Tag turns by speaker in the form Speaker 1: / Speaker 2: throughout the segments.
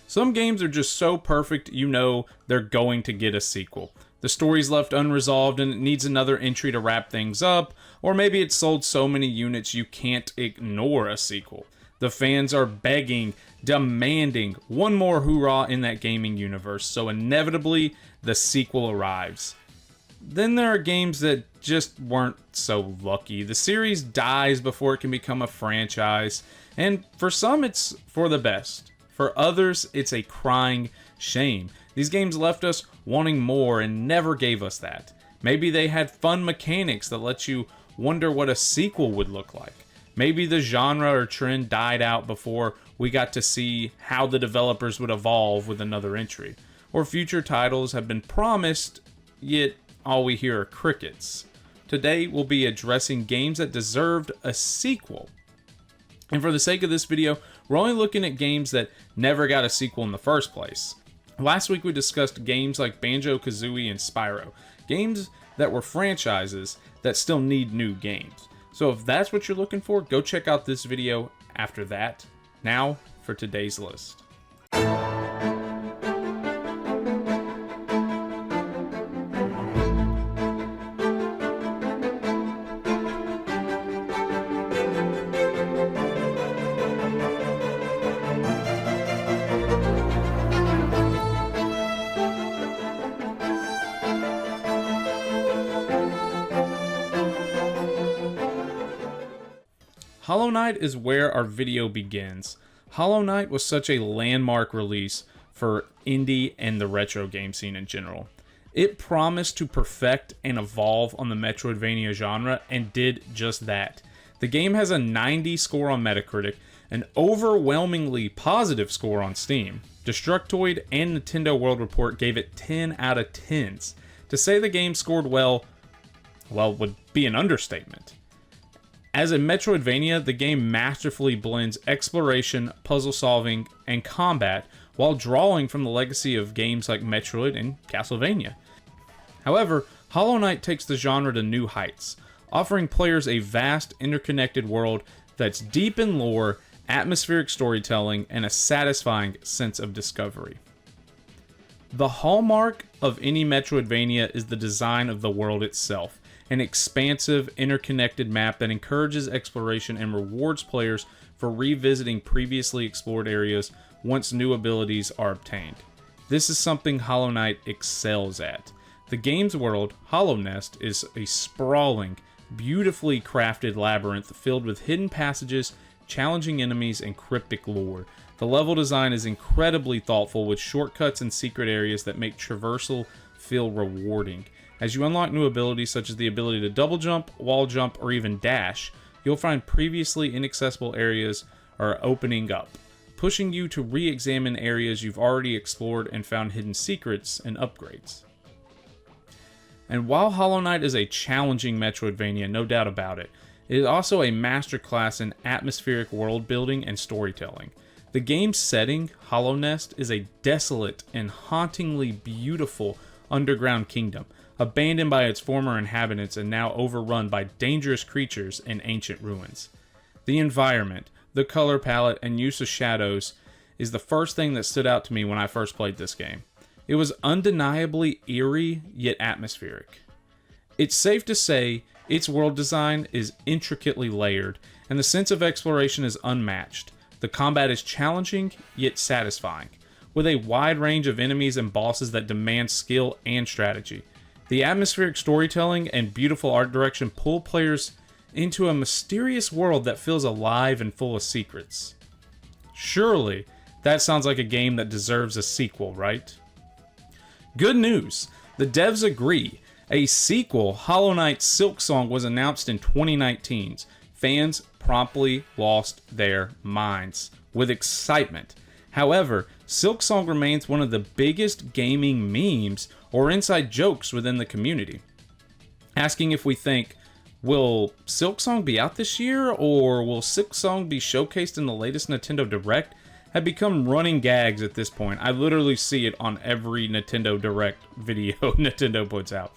Speaker 1: Some games are just so perfect you know they're going to get a sequel. The story's left unresolved and it needs another entry to wrap things up, or maybe it's sold so many units you can't ignore a sequel. The fans are begging, demanding one more hurrah in that gaming universe, so inevitably the sequel arrives. Then there are games that just weren't so lucky. The series dies before it can become a franchise, and for some it's for the best. For others, it's a crying shame. These games left us wanting more and never gave us that. Maybe they had fun mechanics that let you wonder what a sequel would look like. Maybe the genre or trend died out before we got to see how the developers would evolve with another entry. Or future titles have been promised, yet all we hear are crickets. Today we'll be addressing games that deserved a sequel. And for the sake of this video, we're only looking at games that never got a sequel in the first place. Last week we discussed games like Banjo Kazooie and Spyro, games that were franchises that still need new games. So if that's what you're looking for, go check out this video after that. Now for today's list. Hollow Knight is where our video begins. Hollow Knight was such a landmark release for indie and the retro game scene in general. It promised to perfect and evolve on the Metroidvania genre and did just that. The game has a 90 score on Metacritic, an overwhelmingly positive score on Steam. Destructoid and Nintendo World Report gave it 10 out of 10s. To say the game scored well would be an understatement. As a Metroidvania, the game masterfully blends exploration, puzzle solving, and combat while drawing from the legacy of games like Metroid and Castlevania. However, Hollow Knight takes the genre to new heights, offering players a vast, interconnected world that's deep in lore, atmospheric storytelling, and a satisfying sense of discovery. The hallmark of any Metroidvania is the design of the world itself. An expansive, interconnected map that encourages exploration and rewards players for revisiting previously explored areas once new abilities are obtained. This is something Hollow Knight excels at. The game's world, Hollow Nest, is a sprawling, beautifully crafted labyrinth filled with hidden passages, challenging enemies, and cryptic lore. The level design is incredibly thoughtful with shortcuts and secret areas that make traversal feel rewarding. As you unlock new abilities such as the ability to double jump, wall jump, or even dash, you'll find previously inaccessible areas are opening up, pushing you to re-examine areas you've already explored and found hidden secrets and upgrades. And while Hollow Knight is a challenging Metroidvania, no doubt about it, it is also a masterclass in atmospheric world building and storytelling. The game's setting, Hollow Nest, is a desolate and hauntingly beautiful underground kingdom, abandoned by its former inhabitants and now overrun by dangerous creatures and ancient ruins. The environment, the color palette, and use of shadows is the first thing that stood out to me when I first played this game. It was undeniably eerie, yet atmospheric. It's safe to say its world design is intricately layered, and the sense of exploration is unmatched. The combat is challenging, yet satisfying, with a wide range of enemies and bosses that demand skill and strategy. The atmospheric storytelling and beautiful art direction pull players into a mysterious world that feels alive and full of secrets. Surely, that sounds like a game that deserves a sequel, right? Good news! The devs agree. A sequel, Hollow Knight Silksong, was announced in 2019. Fans promptly lost their minds with excitement. However, Silksong remains one of the biggest gaming memes or inside jokes within the community. Asking if we think, will Silksong be out this year, or will Silksong be showcased in the latest Nintendo Direct, have become running gags at this point. I literally see it on every Nintendo Direct video Nintendo puts out,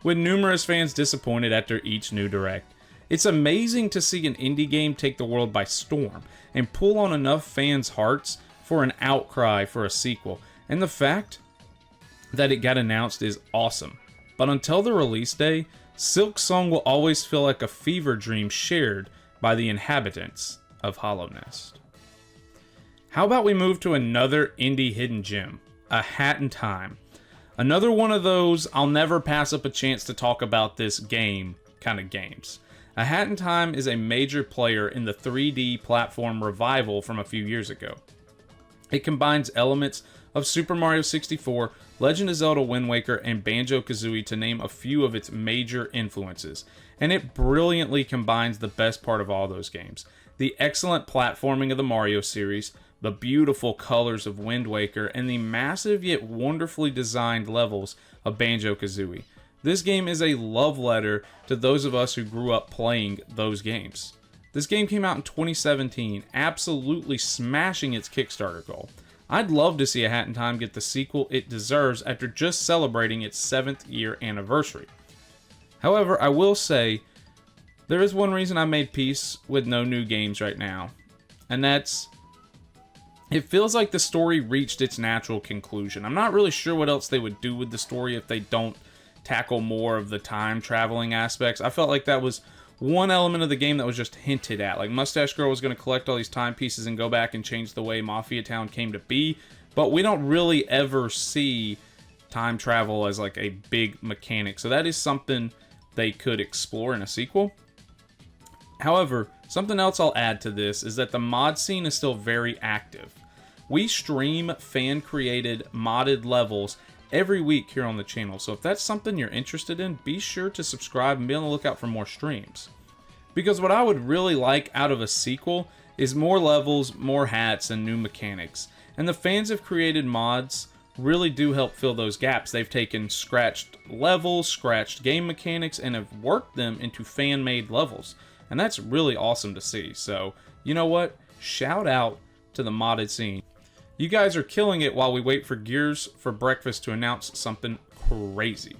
Speaker 1: with numerous fans disappointed after each new Direct. It's amazing to see an indie game take the world by storm and pull on enough fans' hearts for an outcry for a sequel. And the fact that it got announced is awesome. But until the release day, Silk Song will always feel like a fever dream shared by the inhabitants of Hollow Nest. How about we move to another indie hidden gem, A Hat in Time. Another one of those I'll never pass up a chance to talk about this game kind of games. A Hat in Time is a major player in the 3D platform revival from a few years ago. It combines elements of Super Mario 64, Legend of Zelda Wind Waker, and Banjo Kazooie to name a few of its major influences, and it brilliantly combines the best part of all those games. The excellent platforming of the Mario series, the beautiful colors of Wind Waker, and the massive yet wonderfully designed levels of Banjo Kazooie. This game is a love letter to those of us who grew up playing those games. This game came out in 2017, absolutely smashing its Kickstarter goal. I'd love to see A Hat in Time get the sequel it deserves after just celebrating its 7th year anniversary. However, I will say, there is one reason I made peace with no new games right now, and that's, it feels like the story reached its natural conclusion. I'm not really sure what else they would do with the story if they don't tackle more of the time traveling aspects. I felt like that was one element of the game that was just hinted at. Like, Mustache Girl was going to collect all these timepieces and go back and change the way Mafia Town came to be, but we don't really ever see time travel as like a big mechanic. So that is something they could explore in a sequel. However, something else I'll add to this is that the mod scene is still very active. We stream fan-created modded levels every week here on the channel, so if that's something you're interested in, be sure to subscribe and be on the lookout for more streams. Because what I would really like out of a sequel is more levels, more hats, and new mechanics. And the fans have created mods really do help fill those gaps. They've taken scratched levels, scratched game mechanics, and have worked them into fan-made levels. And that's really awesome to see. So, you know what? Shout out to the modded scene. You guys are killing it while we wait for Gears for Breakfast to announce something crazy.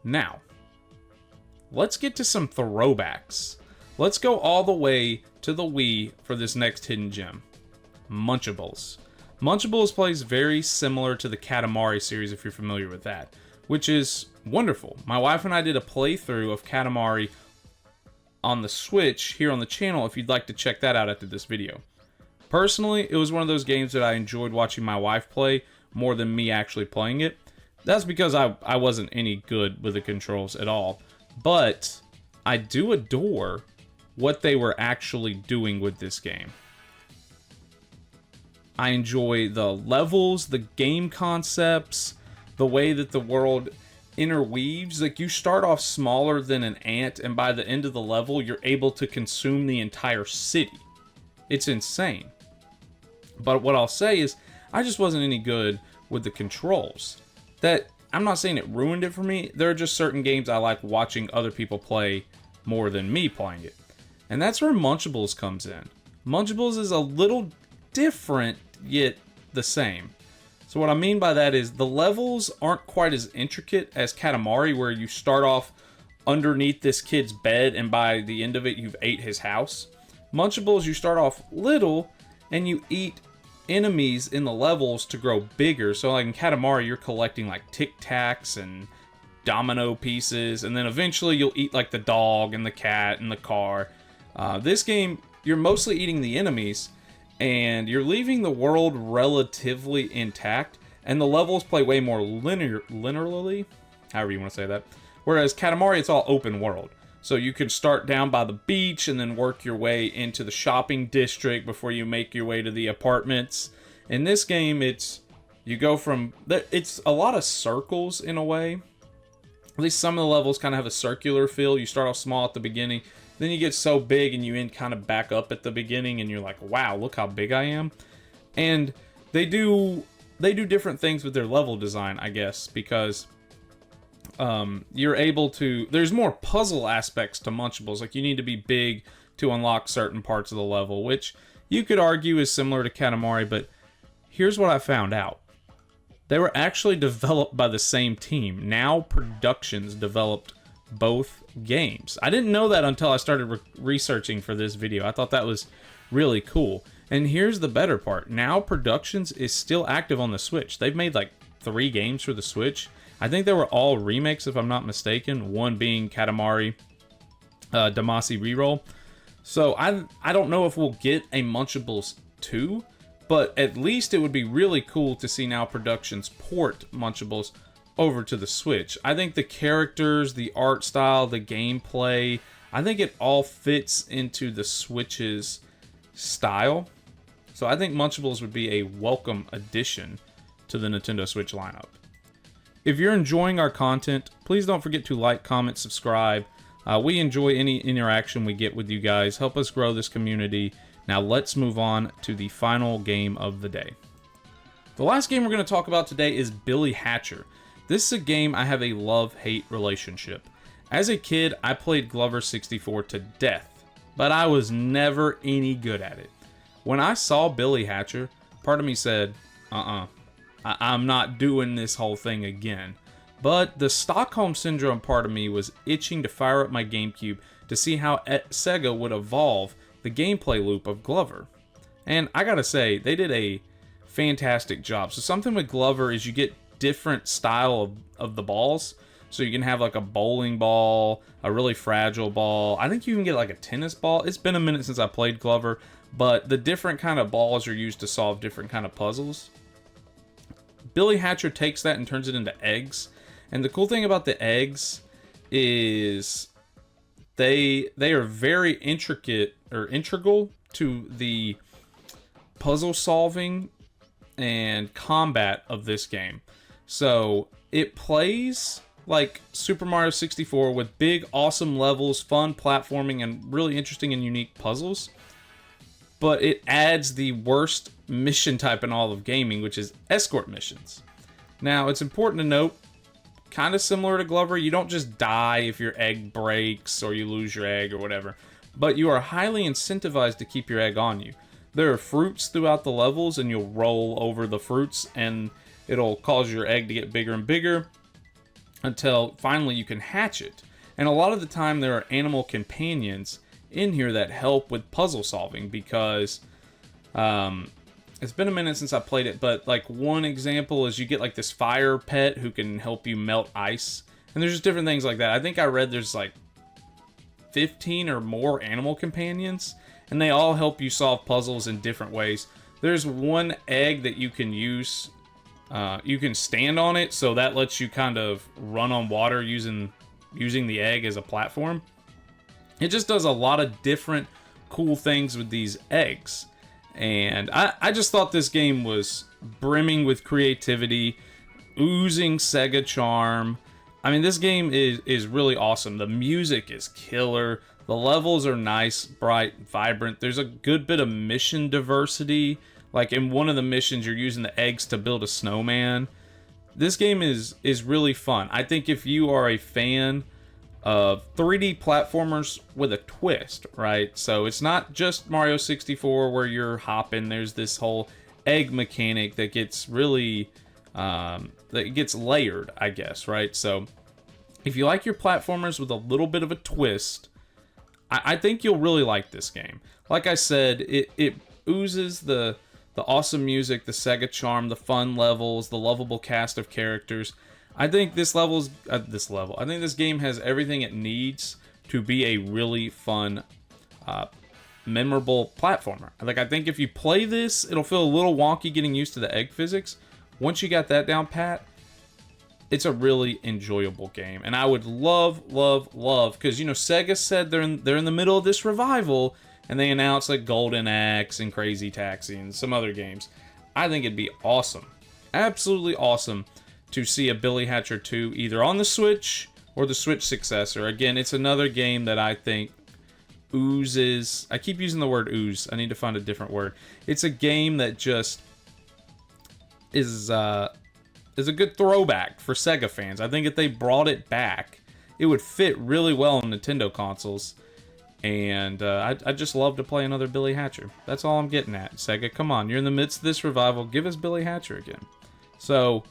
Speaker 1: Now, let's get to some throwbacks. Let's go all the way to the Wii for this next hidden gem. Munchables. Munchables plays very similar to the Katamari series, if you're familiar with that, which is wonderful. My wife and I did a playthrough of Katamari on the Switch here on the channel if you'd like to check that out after this video. Personally, it was one of those games that I enjoyed watching my wife play more than me actually playing it. That's because I wasn't any good with the controls at all. But I do adore what they were actually doing with this game. I enjoy the levels, the game concepts, the way that the world interweaves. Like, you start off smaller than an ant, and by the end of the level, you're able to consume the entire city. It's insane. But what I'll say is, I just wasn't any good with the controls. That, I'm not saying it ruined it for me. There are just certain games I like watching other people play more than me playing it. And that's where Munchables comes in. Munchables is a little different, yet the same. So what I mean by that is, the levels aren't quite as intricate as Katamari, where you start off underneath this kid's bed, and by the end of it, you've ate his house. Munchables, you start off little, and you eat enemies in the levels to grow bigger. So like in Katamari, you're collecting like Tic Tacs and domino pieces, and then eventually you'll eat like the dog and the cat and the car. This game, you're mostly eating the enemies, and you're leaving the world relatively intact, and the levels play way more linearly, however you want to say that. Whereas Katamari, it's all open world. So you can start down by the beach and then work your way into the shopping district before you make your way to the apartments. In this game, it's a lot of circles in a way. At least some of the levels kind of have a circular feel. You start off small at the beginning, then you get so big and you end kind of back up at the beginning, and you're like, wow, look how big I am. And they do different things with their level design, I guess, because you're able to, there's more puzzle aspects to Munchables. Like, you need to be big to unlock certain parts of the level, which you could argue is similar to Katamari, but here's what I found out. They were actually developed by the same team. Now Productions developed both games. I didn't know that until I started researching for this video. I thought that was really cool. And here's the better part. Now Productions is still active on the Switch. They've made like 3 games for the Switch. I think they were all remakes, if I'm not mistaken. One being Katamari Damacy Reroll. So I don't know if we'll get a Munchables 2, but at least it would be really cool to see Now Productions port Munchables over to the Switch. I think the characters, the art style, the gameplay, I think it all fits into the Switch's style. So I think Munchables would be a welcome addition to the Nintendo Switch lineup. If you're enjoying our content, please don't forget to like, comment, subscribe. We enjoy any interaction we get with you guys. Help us grow this community. Now let's move on to the final game of the day. The last game we're going to talk about today is Billy Hatcher. This is a game I have a love-hate relationship. As a kid, I played Glover 64 to death, but I was never any good at it. When I saw Billy Hatcher, part of me said, I'm not doing this whole thing again. But the Stockholm Syndrome part of me was itching to fire up my GameCube to see how Sega would evolve the gameplay loop of Glover. And I gotta say, they did a fantastic job. So something with Glover is you get different style of the balls. So you can have like a bowling ball, a really fragile ball. I think you can get like a tennis ball. It's been a minute since I played Glover, but the different kind of balls are used to solve different kind of puzzles. Billy Hatcher takes that and turns it into eggs. And the cool thing about the eggs is they are very intricate or integral to the puzzle solving and combat of this game. So it plays like Super Mario 64 with big, awesome levels, fun platforming, and really interesting and unique puzzles. But it adds the worst mission type in all of gaming, which is escort missions. Now, it's important to note, kind of similar to Glover, you don't just die if your egg breaks or you lose your egg or whatever, but you are highly incentivized to keep your egg on you. There are fruits throughout the levels, and you'll roll over the fruits, and it'll cause your egg to get bigger and bigger until finally you can hatch it. And a lot of the time there are animal companions in here that help with puzzle solving, because it's been a minute since I played it, but like one example is you get like this fire pet who can help you melt ice, and there's just different things like that. I think I read there's like 15 or more animal companions, and they all help you solve puzzles in different ways. There's one egg that you can use. You can stand on it, so that lets you kind of run on water using the egg as a platform. It just does a lot of different cool things with these eggs. And I just thought this game was brimming with creativity, oozing Sega charm. I mean, this game is really awesome. The music is killer. The levels are nice, bright, vibrant. There's a good bit of mission diversity. Like in one of the missions, you're using the eggs to build a snowman. This game is really fun. I think if you are a fan of 3D platformers with a twist, right? So it's not just Mario 64 where you're hopping. There's this whole egg mechanic that gets really, that gets layered, I guess, right? So if you like your platformers with a little bit of a twist, I think you'll really like this game. Like I said, it oozes the awesome music, the Sega charm, the fun levels, the lovable cast of characters. I think I think this game has everything it needs to be a really fun, memorable platformer. Like, I think if you play this, it'll feel a little wonky getting used to the egg physics. Once you got that down pat, it's a really enjoyable game. And I would love, because, you know, Sega said they're in the middle of this revival, and they announced like Golden Axe and Crazy Taxi and some other games. I think it'd be awesome, absolutely awesome, to see a Billy Hatcher 2 either on the Switch or the Switch successor. Again, it's another game that I think oozes... I keep using the word ooze. I need to find a different word. It's a game that just is a good throwback for Sega fans. I think if they brought it back, it would fit really well on Nintendo consoles. And I just love to play another Billy Hatcher. That's all I'm getting at. Sega, come on. You're in the midst of this revival. Give us Billy Hatcher again. So...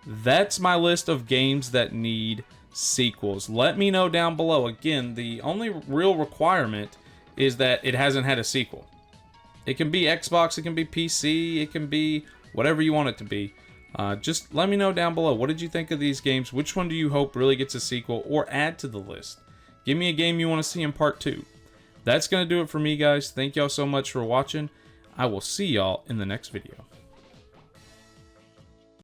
Speaker 1: that's my list of games that need sequels. Let me know down below. Again, the only real requirement is that it hasn't had a sequel. It can be Xbox, it can be PC, it can be whatever you want it to be. Just let me know down below. What did you think of these games? Which one do you hope really gets a sequel or add to the list? Give me a game you want to see in part 2. That's going to do it for me, guys. Thank y'all so much for watching. I will see y'all in the next video.